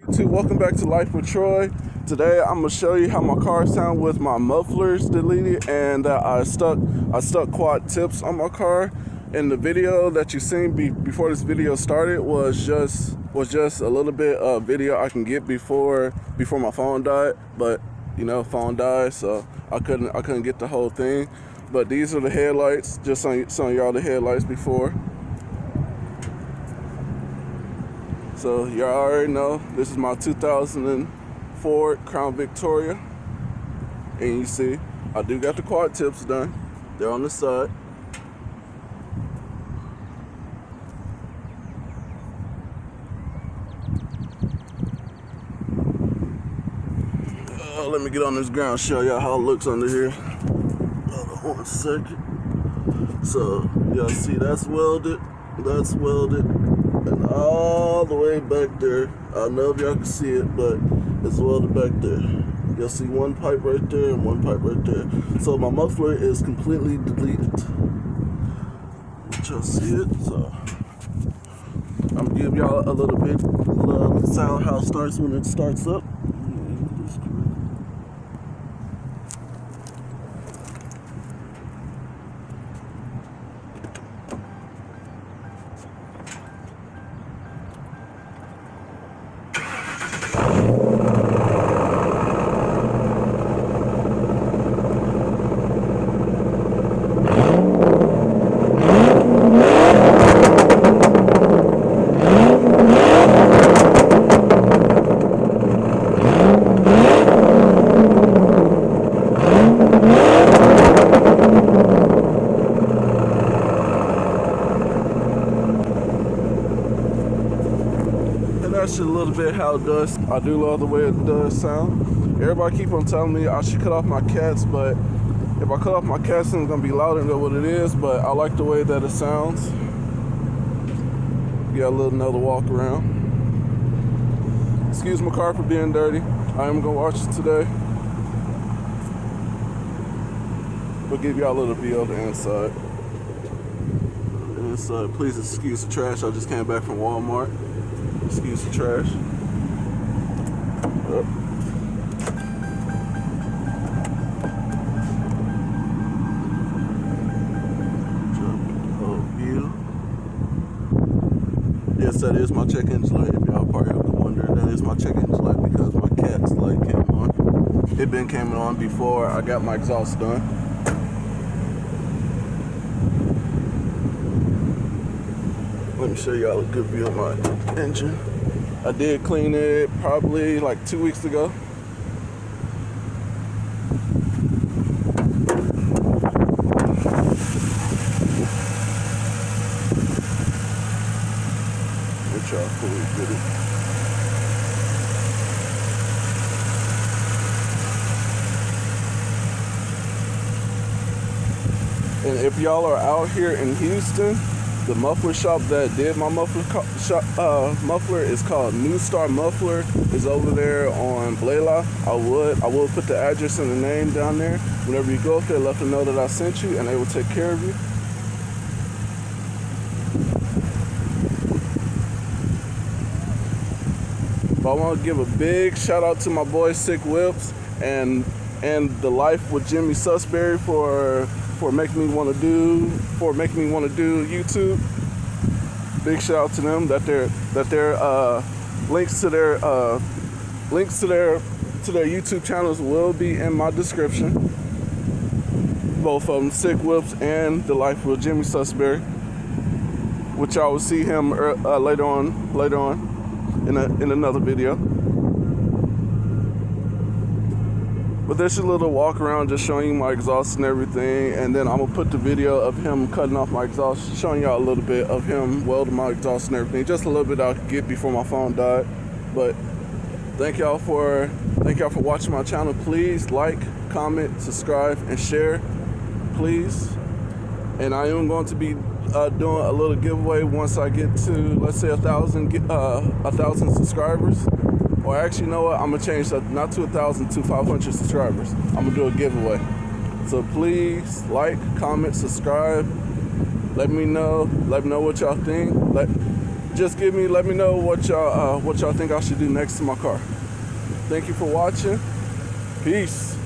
Welcome back to Life with Troy. Today I'm gonna show you how my car sounds with my mufflers deleted, and I stuck quad tips on my car. And the video that you seen before this video started was just a little bit of video I can get before my phone died. But you know, phone died, so I couldn't get the whole thing. But these are the headlights. Just showing y'all the headlights before. So y'all already know this is my 2004 Crown Victoria, and you see I do got the quad tips done. They're on the side. Let me get on this ground, show y'all how it looks under here. Hold on 1 second. So y'all see that's welded. And all the way back there, I don't know if y'all can see it, but it's welded back there. You'll see one pipe right there and one pipe right there. So my muffler is completely deleted. Let y'all see it. So I'm gonna give y'all a little bit of sound how it starts when it starts up. That's a little bit how it does. I do love the way it does sound. Everybody keep on telling me I should cut off my cats, but if I cut off my cats, then it's gonna be louder than what it is. But I like the way that it sounds. Got a little another walk around. Excuse my car for being dirty. I am gonna wash it today. We'll give y'all a little view of the inside. Please excuse the trash. I just came back from Walmart. Excuse the trash. Yep. View. Yes, that is my check engine light. If y'all probably have to wonder, that is my check engine light because my cat's light came on. It been came on before I got my exhaust done. Let me show y'all a good view of my engine. I did clean it probably like 2 weeks ago. Which y'all fully did it. And if y'all are out here in Houston, the muffler shop that did my muffler is called New Star Muffler. Is over there on Blayla. I will put the address and the name down there. Whenever you go up there, let them know that I sent you, and they will take care of you. But I want to give a big shout out to my boy Sikk and the Life with Jimmy Susberry for making me want to do YouTube. Big shout out to them that their links to their YouTube channels will be in my description. Both of them, Sikk and the Life with Jimmy Susberry, which y'all will see him later on in another video. But there's a little walk around just showing you my exhaust and everything, and then I'm gonna put the video of him cutting off my exhaust, showing y'all a little bit of him welding my exhaust and everything, just a little bit I could get before my phone died. But thank y'all for watching my channel. Please like, comment, subscribe, and share, please. And I am going to be doing a little giveaway once I get to, let's say, 1,000 subscribers. Or actually, you know what? I'm gonna change that, not to 1,000, to 500 subscribers. I'm gonna do a giveaway. So please like, comment, subscribe. Let me know what y'all think. just let me know what y'all think I should do next to my car. Thank you for watching. Peace.